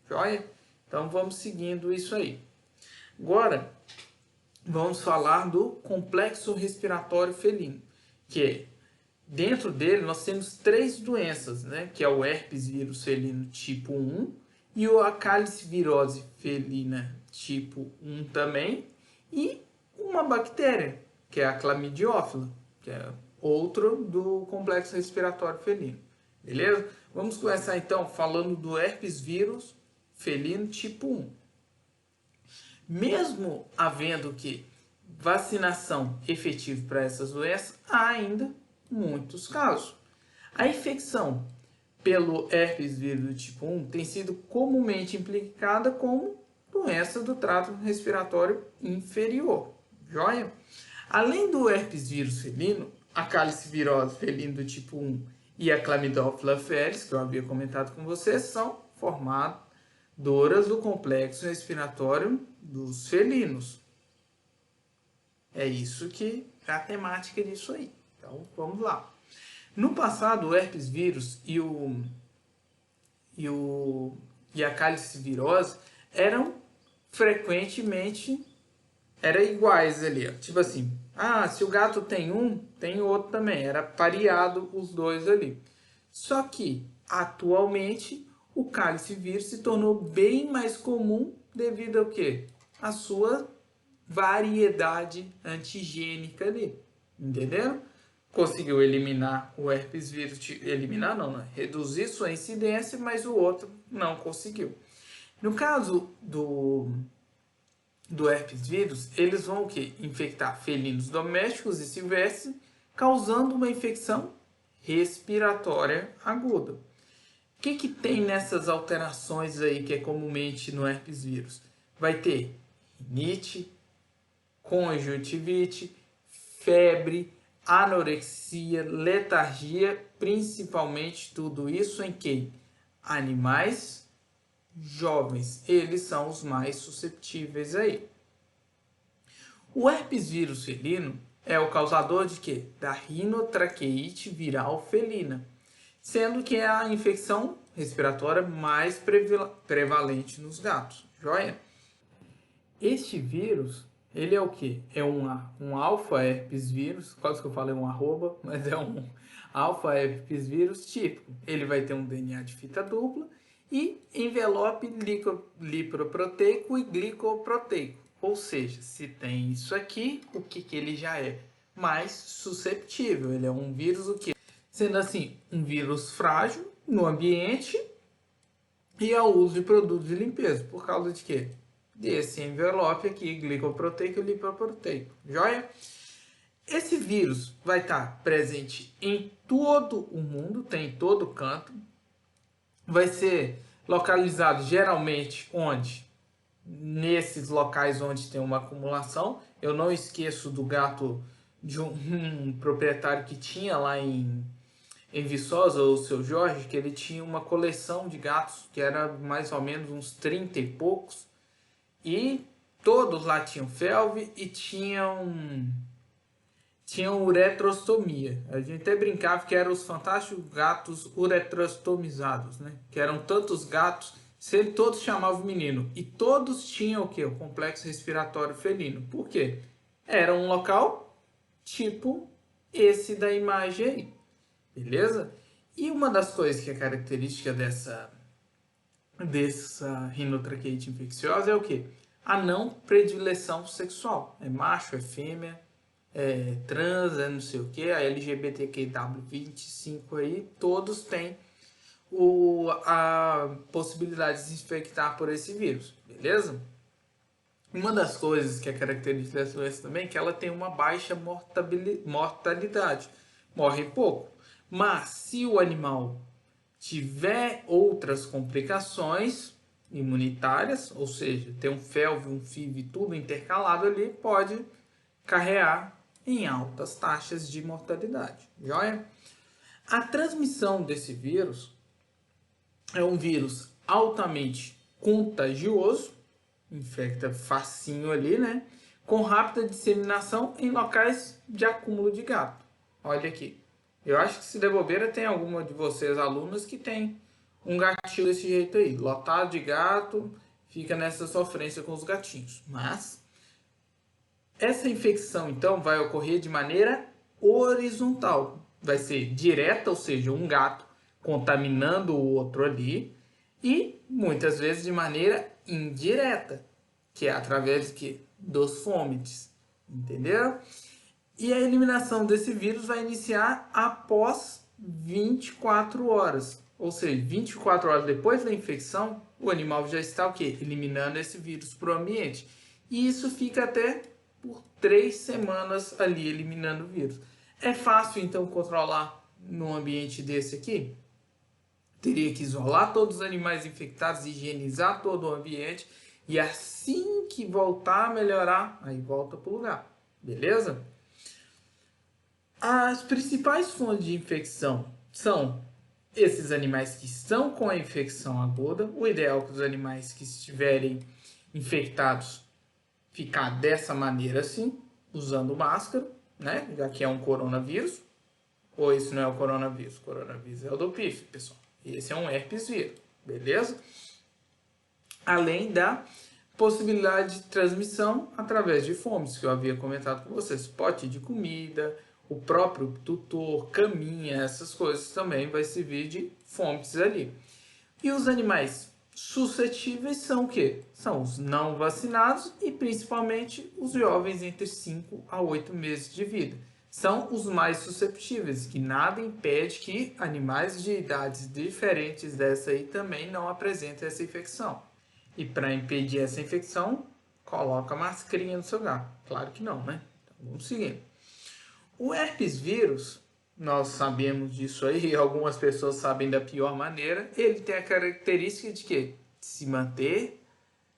Joia? Então vamos seguindo isso aí. Agora, vamos falar do complexo respiratório felino, que é, dentro dele nós temos 3 doenças, né? Que é o herpes vírus felino tipo 1 e a calicivirose felina tipo 1 também, e uma bactéria, que é a clamidiófila, que é outro do complexo respiratório felino. Beleza? Vamos começar então falando do herpes vírus felino tipo 1. Mesmo havendo que vacinação efetiva para essas doenças, há ainda muitos casos. A infecção pelo herpes vírus tipo 1 tem sido comumente implicada como doença do trato respiratório inferior. Joia? Além do herpes vírus felino, a calicivirose felina do tipo 1 e a Chlamydophila felis, que eu havia comentado com vocês, são formadoras do complexo respiratório dos felinos. É isso que é a temática disso aí. Então, vamos lá. No passado, o herpes vírus e a calicivirose eram frequentemente iguais ali. Ó. Tipo assim, se o gato tem um, tem o outro também. Era pareado os dois ali. Só que, atualmente, o calicivírus se tornou bem mais comum devido ao quê? A sua variedade antigênica ali. Entenderam? Conseguiu eliminar o herpes vírus, eliminar não, né? Reduzir sua incidência, mas o outro não conseguiu. No caso do herpes vírus, eles vão o quê? Infectar felinos domésticos e silvestres, causando uma infecção respiratória aguda. O que tem nessas alterações aí que é comumente no herpes vírus? Vai ter rinite, conjuntivite, febre, anorexia, letargia, principalmente tudo isso em quem? Animais jovens, eles são os mais susceptíveis aí. O herpes vírus felino é o causador de quê? Da rinotraqueite viral felina, sendo que é a infecção respiratória mais prevalente nos gatos. Joia? Este vírus, ele é o quê? É um alfa herpes vírus, quase que eu falei um arroba, mas é um alfa herpes vírus típico. Ele vai ter um DNA de fita dupla e envelope lipoproteico e glicoproteico. Ou seja, se tem isso aqui, o que ele já é? Mais susceptível. Ele é um vírus o quê? Sendo assim, um vírus frágil no ambiente e ao uso de produtos de limpeza. Por causa de quê? Desse envelope aqui, glicoproteico e lipoproteico. Joia? Esse vírus vai estar presente em todo o mundo, tem em todo canto. Vai ser localizado geralmente onde? Nesses locais onde tem uma acumulação. Eu não esqueço do gato de um proprietário que tinha lá em Viçosa, o seu Jorge, que ele tinha uma coleção de gatos que era mais ou menos uns 30 e poucos. E todos lá tinham felve e tinham uretrostomia. A gente até brincava que eram os fantásticos gatos uretrostomizados, né? Que eram tantos gatos Se ele todos chamavam o menino e todos tinham o quê? O complexo respiratório felino. Por quê? Era um local tipo esse da imagem aí, beleza? E uma das coisas que é característica dessa rinotraqueite infecciosa é o quê? A não predileção sexual. É macho, é fêmea, é trans, é não sei o quê, a LGBTQW25 aí, todos têm a possibilidade de se infectar por esse vírus, beleza? Uma das coisas que é característica dessa doença também é que ela tem uma baixa mortalidade, morre pouco. Mas se o animal tiver outras complicações imunitárias, ou seja, ter um FeLV, um FIV, tudo intercalado ali, pode carrear em altas taxas de mortalidade. Joia? A transmissão desse vírus é um vírus altamente contagioso, infecta facinho ali, né? Com rápida disseminação em locais de acúmulo de gato. Olha aqui. Eu acho que se der bobeira tem alguma de vocês, alunos, que tem um gatinho desse jeito aí. Lotado de gato, fica nessa sofrência com os gatinhos. Mas essa infecção, então, vai ocorrer de maneira horizontal. Vai ser direta, ou seja, um gato contaminando o outro ali, e muitas vezes de maneira indireta, que é através de quê? Dos fômites, entendeu? E a eliminação desse vírus vai iniciar após 24 horas, ou seja, 24 horas depois da infecção, o animal já está o quê? Eliminando esse vírus para o ambiente. E isso fica até por 3 semanas ali eliminando o vírus. É fácil então controlar num ambiente desse aqui? Teria que isolar todos os animais infectados, higienizar todo o ambiente e assim que voltar a melhorar, aí volta para o lugar, beleza? As principais fontes de infecção são esses animais que estão com a infecção aguda. O ideal é que os animais que estiverem infectados ficar dessa maneira assim, usando máscara, né? Já que é um coronavírus. Ou isso não é o coronavírus? O coronavírus é o do PIF, pessoal. Esse é um herpes vírus, beleza? Além da possibilidade de transmissão através de fomes, que eu havia comentado com vocês. Pote de comida, o próprio tutor, caminha, essas coisas também vai servir de fomes ali. E os animais suscetíveis são o quê? São os não vacinados e principalmente os jovens entre 5 a 8 meses de vida. São os mais susceptíveis, que nada impede que animais de idades diferentes dessa aí também não apresentem essa infecção. E para impedir essa infecção, coloca mascarinha no seu gato. Claro que não, né? Então, vamos seguir. O herpes vírus, nós sabemos disso aí, algumas pessoas sabem da pior maneira, ele tem a característica de quê? De se manter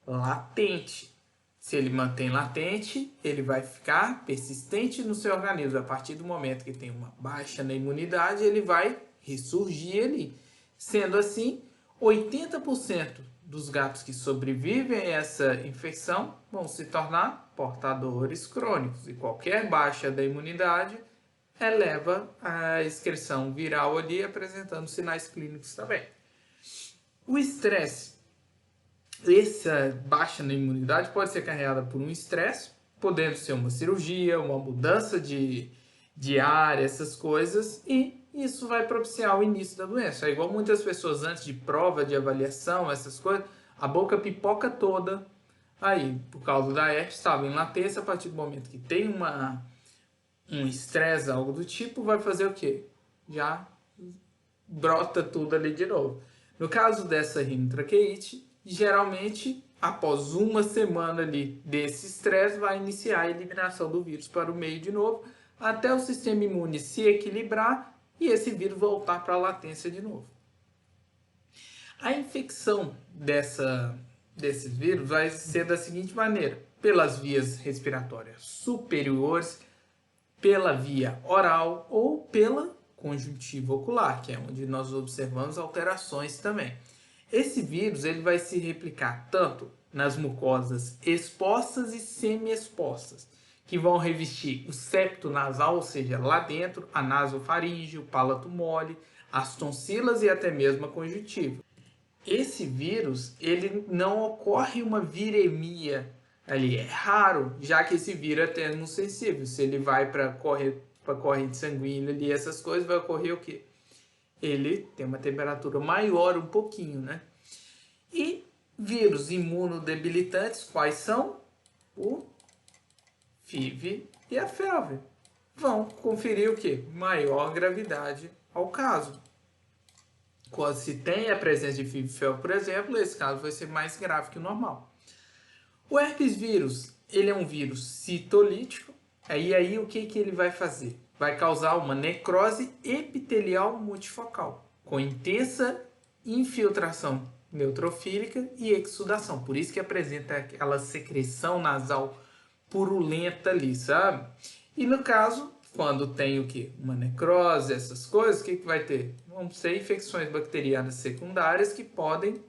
latente. Se ele mantém latente, ele vai ficar persistente no seu organismo. A partir do momento que tem uma baixa na imunidade, ele vai ressurgir ali. Sendo assim, 80% dos gatos que sobrevivem a essa infecção vão se tornar portadores crônicos. E qualquer baixa da imunidade eleva a excreção viral ali, apresentando sinais clínicos também. O estresse. Essa baixa na imunidade pode ser carregada por um estresse, podendo ser uma cirurgia, uma mudança de área, essas coisas, e isso vai propiciar o início da doença. É igual muitas pessoas antes de prova, de avaliação, essas coisas, a boca pipoca toda, aí, por causa da herpes, estava em latência, a partir do momento que tem um estresse, algo do tipo, vai fazer o quê? Já brota tudo ali de novo. No caso dessa rinotraqueite, geralmente, após uma semana ali desse estresse, vai iniciar a eliminação do vírus para o meio de novo, até o sistema imune se equilibrar e esse vírus voltar para a latência de novo. A infecção desses vírus vai ser da seguinte maneira: pelas vias respiratórias superiores, pela via oral ou pela conjuntiva ocular, que é onde nós observamos alterações também. Esse vírus ele vai se replicar tanto nas mucosas expostas e semi-expostas, que vão revestir o septo nasal, ou seja, lá dentro, a nasofaringe, o palato mole, as tonsilas e até mesmo a conjuntiva. esse vírus, ele não ocorre uma viremia ali. É raro, já que esse vírus é termosensível. Se ele vai para corrente sanguínea ali, essas coisas, vai ocorrer o quê? Ele tem uma temperatura maior um pouquinho, né? E vírus imunodebilitantes, quais são? O FIV e a FeLV. Vão conferir o quê? Maior gravidade ao caso. Quando se tem a presença de FIV e FeLV, por exemplo, esse caso vai ser mais grave que o normal. O herpes vírus, ele é um vírus citolítico. Aí o que ele vai fazer? Vai causar uma necrose epitelial multifocal, com intensa infiltração neutrofílica e exsudação. Por isso que apresenta aquela secreção nasal purulenta ali, sabe? E no caso, quando tem o que? Uma necrose, essas coisas, o que vai ter? Vão ser infecções bacterianas secundárias que podem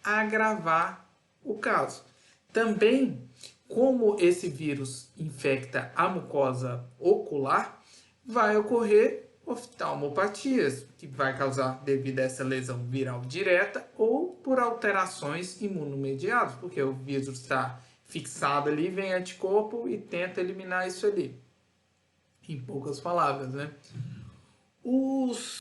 agravar o caso. Também, como esse vírus infecta a mucosa ocular, vai ocorrer oftalmopatias, que vai causar devido a essa lesão viral direta ou por alterações imunomediadas, porque o vírus está fixado ali, vem anticorpo e tenta eliminar isso ali. Em poucas palavras, né? Os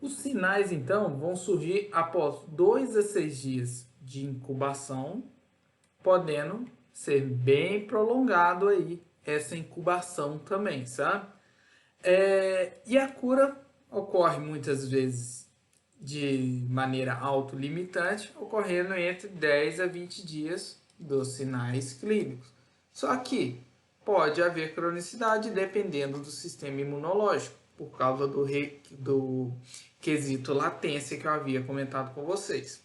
sinais, então, vão surgir após 2 a 6 dias de incubação, podendo ser bem prolongado aí essa incubação também, sabe? E a cura ocorre muitas vezes de maneira autolimitante, ocorrendo entre 10 a 20 dias dos sinais clínicos. Só que pode haver cronicidade dependendo do sistema imunológico, por causa do quesito latência que eu havia comentado com vocês.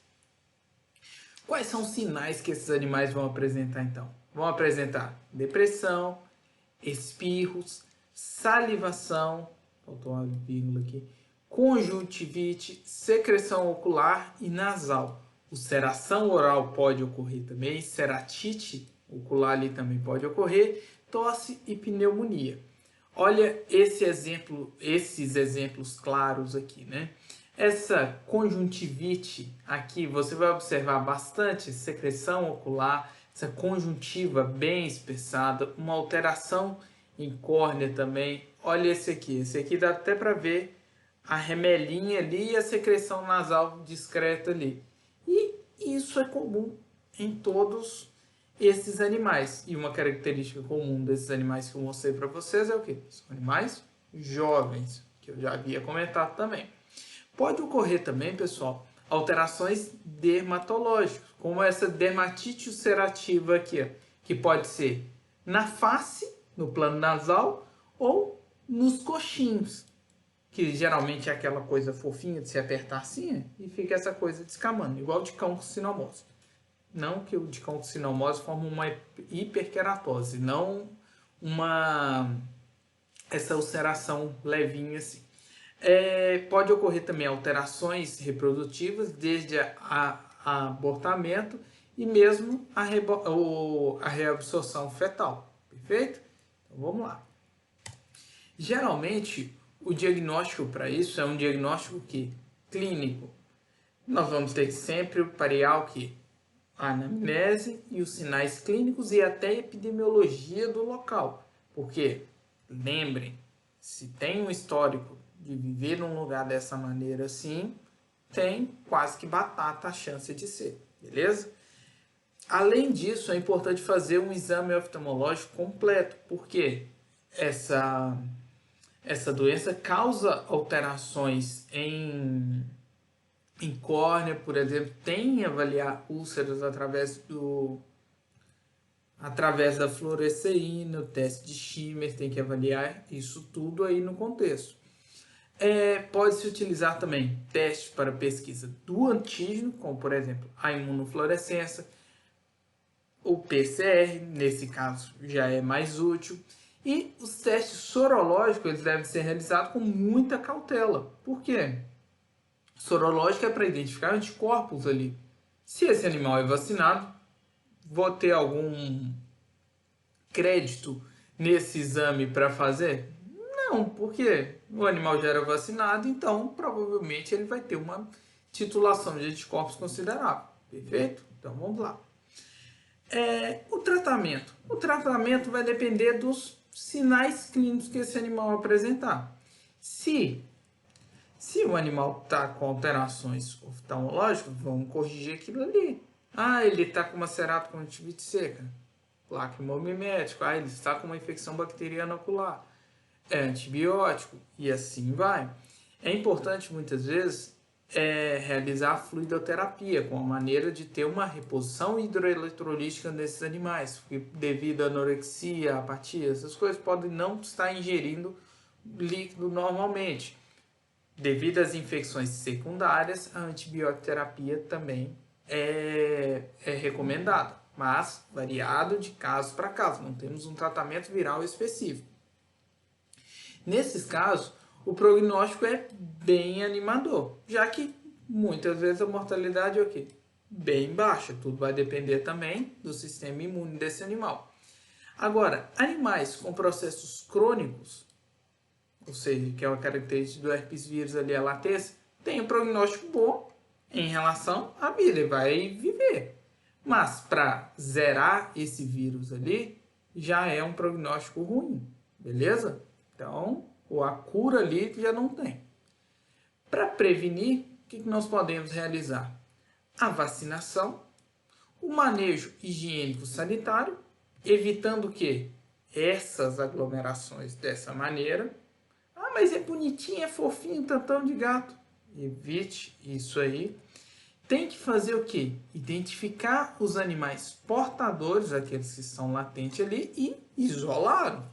Quais são os sinais que esses animais vão apresentar então? Vão apresentar depressão, espirros, salivação, faltou uma vírgula aqui, conjuntivite, secreção ocular e nasal. Ulceração oral pode ocorrer também, ceratite ocular ali também pode ocorrer, tosse e pneumonia. Olha esses exemplos claros aqui, né? Essa conjuntivite aqui, você vai observar bastante secreção ocular, essa conjuntiva bem espessada, uma alteração em córnea também. Olha esse aqui dá até para ver a remelinha ali e a secreção nasal discreta ali. E isso é comum em todos esses animais. E uma característica comum desses animais que eu mostrei para vocês é o quê? São animais jovens, que eu já havia comentado também. Pode ocorrer também, pessoal, alterações dermatológicas, como essa dermatite ulcerativa aqui, ó, que pode ser na face, no plano nasal, ou nos coxinhos, que geralmente é aquela coisa fofinha de se apertar assim, e fica essa coisa descamando, igual de cão com sinomose. Não que o de cão com sinomose forma uma hiperkeratose, não essa ulceração levinha assim. Pode ocorrer também alterações reprodutivas, desde abortamento e mesmo a reabsorção fetal. Perfeito? Então vamos lá. Geralmente, o diagnóstico para isso é um diagnóstico clínico. Nós vamos ter sempre o parear a anamnese e os sinais clínicos e até a epidemiologia do local. Porque, lembrem, se tem um histórico de viver num lugar dessa maneira assim, tem quase que batata a chance de ser, beleza? Além disso, é importante fazer um exame oftalmológico completo, porque essa doença causa alterações em córnea, por exemplo, tem que avaliar úlceras através da fluoresceína, o teste de Schimmer, tem que avaliar isso tudo aí no contexto. Pode-se utilizar também testes para pesquisa do antígeno, como por exemplo a imunofluorescência, o PCR, nesse caso já é mais útil, e os testes sorológicos eles devem ser realizados com muita cautela. Por quê? Sorológico é para identificar anticorpos ali. Se esse animal é vacinado, vou ter algum crédito nesse exame para fazer? Não, porque o animal já era vacinado, então provavelmente ele vai ter uma titulação de anticorpos considerável. Perfeito? Então vamos lá. O tratamento. O tratamento vai depender dos sinais clínicos que esse animal apresentar. Se o animal está com alterações oftalmológicas, vamos corrigir aquilo ali. Ele está com uma ceratoconjuntivite seca, placa hemomimética. Ele está com uma infecção bacteriana ocular, é antibiótico, e assim vai. É importante, muitas vezes, realizar a fluidoterapia, com a maneira de ter uma reposição hidroeletrolítica nesses animais, porque devido à anorexia, apatia, essas coisas podem não estar ingerindo líquido normalmente. Devido às infecções secundárias, a antibioterapia também é recomendada, mas variado de caso para caso, não temos um tratamento viral específico. Nesses casos, o prognóstico é bem animador, já que muitas vezes a mortalidade é o quê? Bem baixa. Tudo vai depender também do sistema imune desse animal. Agora, animais com processos crônicos, ou seja, que é uma característica do herpes vírus ali, a latência, tem um prognóstico bom em relação à vida, ele vai viver. Mas para zerar esse vírus ali, já é um prognóstico ruim, beleza? Então, a cura ali já não tem. Para prevenir, o que nós podemos realizar? A vacinação, o manejo higiênico sanitário, evitando que essas aglomerações dessa maneira. Mas é bonitinho, é fofinho, tantão de gato. Evite isso aí. Tem que fazer o quê? Identificar os animais portadores, aqueles que estão latentes ali, e isolá-los.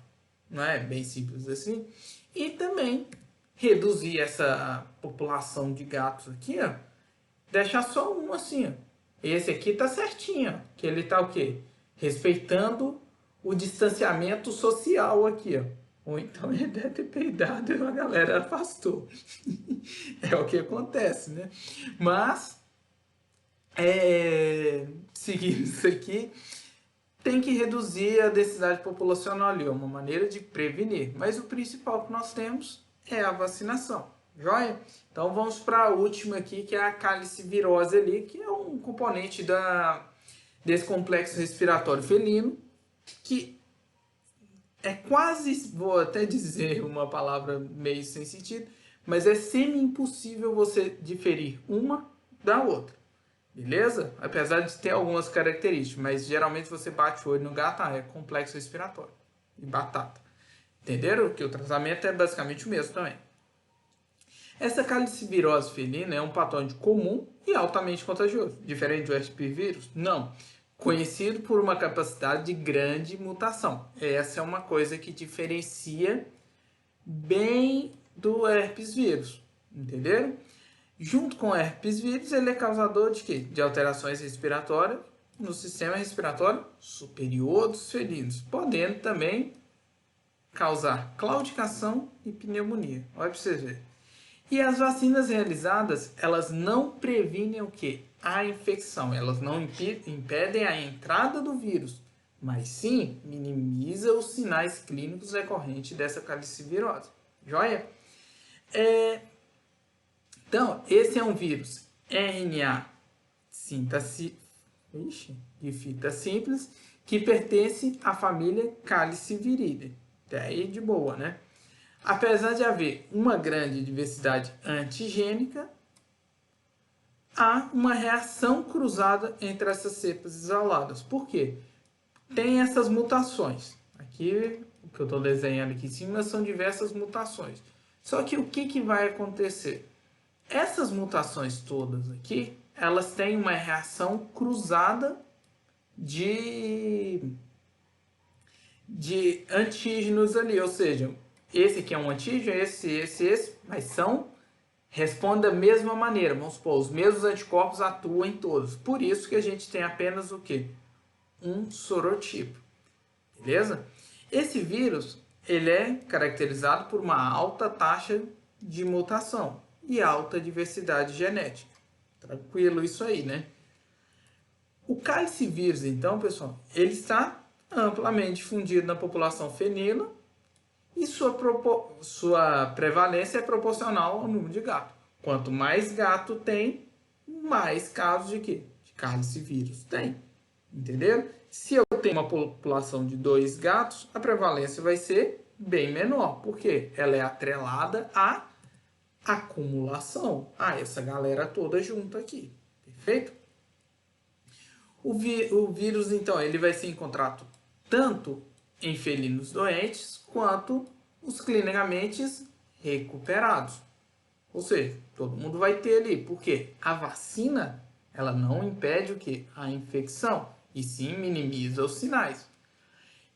Não é bem simples assim? E também reduzir essa população de gatos aqui, ó. Deixar só um assim, ó. Esse aqui tá certinho, ó. Que ele tá o quê? Respeitando o distanciamento social aqui, ó. Ou então ele deve ter peidado e a galera afastou. É o que acontece, né? Mas, seguindo isso aqui, tem que reduzir a densidade populacional ali, é uma maneira de prevenir. Mas o principal que nós temos é a vacinação, joia? Então vamos para a última aqui, que é a calicivirose ali, que é um componente desse complexo respiratório felino, que é quase, vou até dizer uma palavra meio sem sentido, mas é semi-impossível você diferir uma da outra. Beleza? Apesar de ter algumas características, mas geralmente você bate o olho no gato, é complexo respiratório e batata. Entenderam? Que o tratamento é basicamente o mesmo também. Essa calicivirose felina é um patógeno comum e altamente contagioso. Diferente do herpes vírus? Não. Conhecido por uma capacidade de grande mutação. Essa é uma coisa que diferencia bem do herpes vírus. Entenderam? Junto com o herpes vírus, ele é causador de quê? De alterações respiratórias no sistema respiratório superior dos felinos, podendo também causar claudicação e pneumonia. Olha para vocês verem. E as vacinas realizadas, elas não previnem o quê? A infecção. Elas não impedem a entrada do vírus, mas sim minimiza os sinais clínicos decorrentes dessa calicivirose. Joia? Então, esse é um vírus RNA de fita simples, que pertence à família Caliciviridae. Até aí de boa, né? Apesar de haver uma grande diversidade antigênica, há uma reação cruzada entre essas cepas isoladas. Por quê? Tem essas mutações. Aqui, o que eu estou desenhando aqui em cima são diversas mutações. Só que o que vai acontecer? Essas mutações todas aqui, elas têm uma reação cruzada de antígenos ali, ou seja, esse aqui é um antígeno, esse, mas respondem da mesma maneira, vamos supor, os mesmos anticorpos atuam em todos. Por isso que a gente tem apenas o quê? Um sorotipo, beleza? Esse vírus, ele é caracterizado por uma alta taxa de mutação e alta diversidade genética. Tranquilo isso aí, né? O calicivírus, então, pessoal, ele está amplamente difundido na população felina e sua prevalência é proporcional ao número de gato. Quanto mais gato tem, mais casos de quê? De cálice vírus. Tem. Entenderam? Se eu tenho uma população de 2 gatos, a prevalência vai ser bem menor. Por quê? Ela é atrelada à acumulação. Essa galera toda junto aqui. Perfeito? O vírus, então, ele vai ser encontrado tanto em felinos doentes quanto os clinicamente recuperados. Ou seja, todo mundo vai ter ali. Por quê? A vacina, ela não impede o quê? A infecção, e sim minimiza os sinais.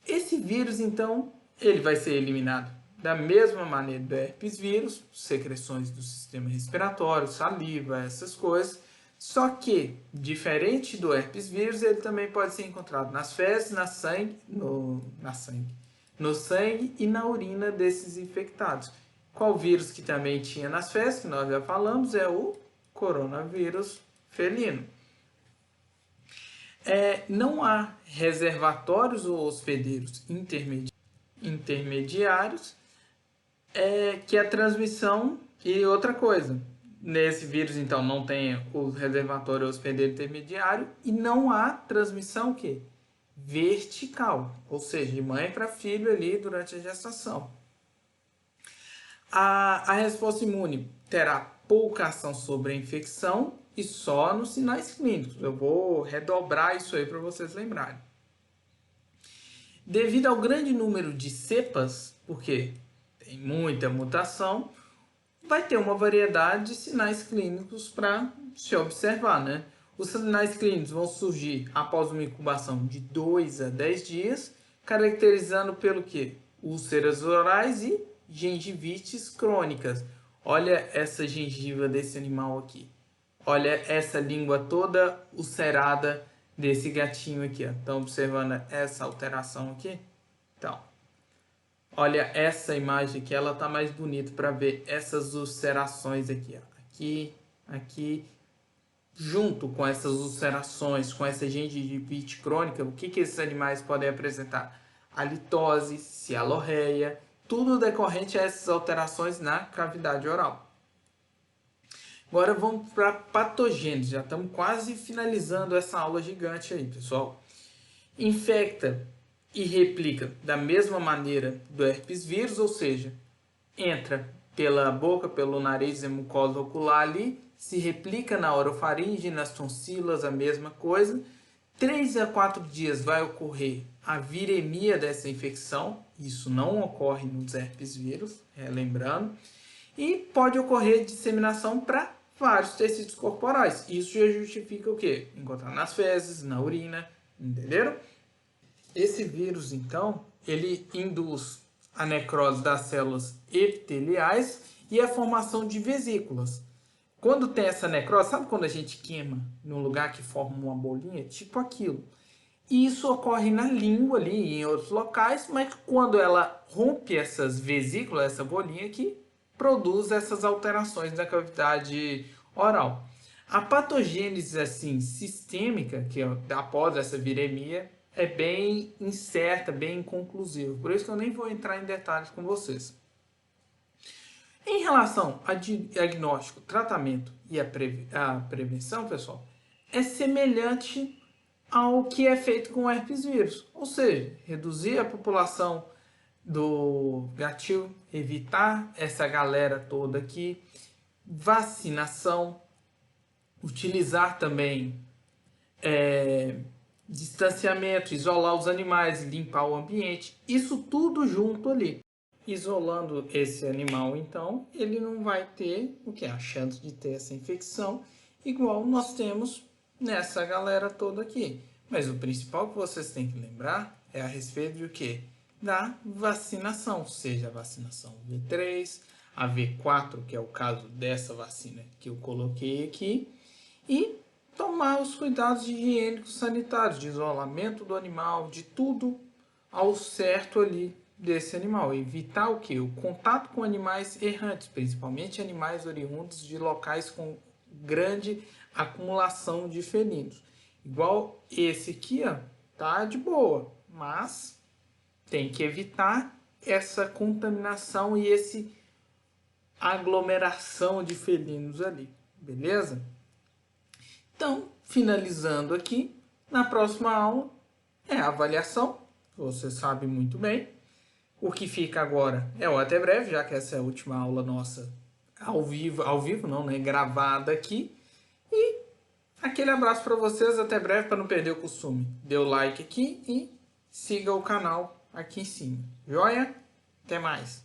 Esse vírus, então, ele vai ser eliminado da mesma maneira do herpes vírus, secreções do sistema respiratório, saliva, essas coisas. Só que, diferente do herpes vírus, ele também pode ser encontrado nas fezes, no sangue e na urina desses infectados. Qual vírus que também tinha nas fezes, que nós já falamos, é o coronavírus felino. Não há reservatórios ou hospedeiros intermediários que a transmissão. E outra coisa, nesse vírus então não tem o reservatório ou hospedeiro intermediário e não há transmissão que vertical, ou seja, de mãe para filho ali durante a gestação. A resposta imune terá pouca ação sobre a infecção e só nos sinais clínicos. Eu vou redobrar isso aí para vocês lembrarem. Devido ao grande número de cepas, porque tem muita mutação, vai ter uma variedade de sinais clínicos para se observar, né? Os sinais clínicos vão surgir após uma incubação de 2 a 10 dias, caracterizando pelo quê? Úlceras orais e gengivites crônicas. Olha essa gengiva desse animal aqui. Olha essa língua toda ulcerada desse gatinho aqui. Estão observando essa alteração aqui? Então, olha essa imagem aqui, ela tá mais bonita para ver essas ulcerações aqui. Aqui, aqui. Junto com essas ulcerações, com essa gengivite crônica, o que esses animais podem apresentar? Halitose, cialorreia, tudo decorrente a essas alterações na cavidade oral. Agora vamos para patogênese, já estamos quase finalizando essa aula gigante aí, pessoal. Infecta e replica da mesma maneira do herpes vírus, ou seja, entra pela boca, pelo nariz e mucosa ocular ali, se replica na orofaringe, nas tonsilas, a mesma coisa. 3 a 4 dias vai ocorrer a viremia dessa infecção, isso não ocorre nos herpes vírus, lembrando, e pode ocorrer disseminação para vários tecidos corporais. Isso já justifica o quê? Encontrar nas fezes, na urina, entenderam? Esse vírus, então, ele induz a necrose das células epiteliais e a formação de vesículas. Quando tem essa necrose, sabe quando a gente queima num lugar que forma uma bolinha? Tipo aquilo. E isso ocorre na língua ali e em outros locais, mas quando ela rompe essas vesículas, essa bolinha aqui, produz essas alterações na cavidade oral. A patogênese assim, sistêmica, que após essa viremia, é bem incerta, bem inconclusiva. Por isso que eu nem vou entrar em detalhes com vocês. Em relação a diagnóstico, tratamento e a prevenção, pessoal, é semelhante ao que é feito com o herpes vírus. Ou seja, reduzir a população do gatil, evitar essa galera toda aqui, vacinação, utilizar também distanciamento, isolar os animais, limpar o ambiente, isso tudo junto ali. Isolando esse animal, então, ele não vai ter a chance de ter essa infecção, igual nós temos nessa galera toda aqui. Mas o principal que vocês têm que lembrar é a respeito de o quê? Da vacinação, seja a vacinação V3, a V4, que é o caso dessa vacina que eu coloquei aqui, e tomar os cuidados higiênicos sanitários, de isolamento do animal, de tudo ao certo ali desse animal. Evitar o que? O contato com animais errantes, principalmente animais oriundos de locais com grande acumulação de felinos. Igual esse aqui, ó, tá de boa, mas tem que evitar essa contaminação e esse aglomeração de felinos ali, beleza? Então, finalizando aqui, na próxima aula é a avaliação, você sabe muito bem. O que fica agora é o até breve, já que essa é a última aula nossa ao vivo não, né? Gravada aqui. E aquele abraço para vocês, até breve, para não perder o costume. Dê o like aqui e siga o canal aqui em cima. Joia? Até mais!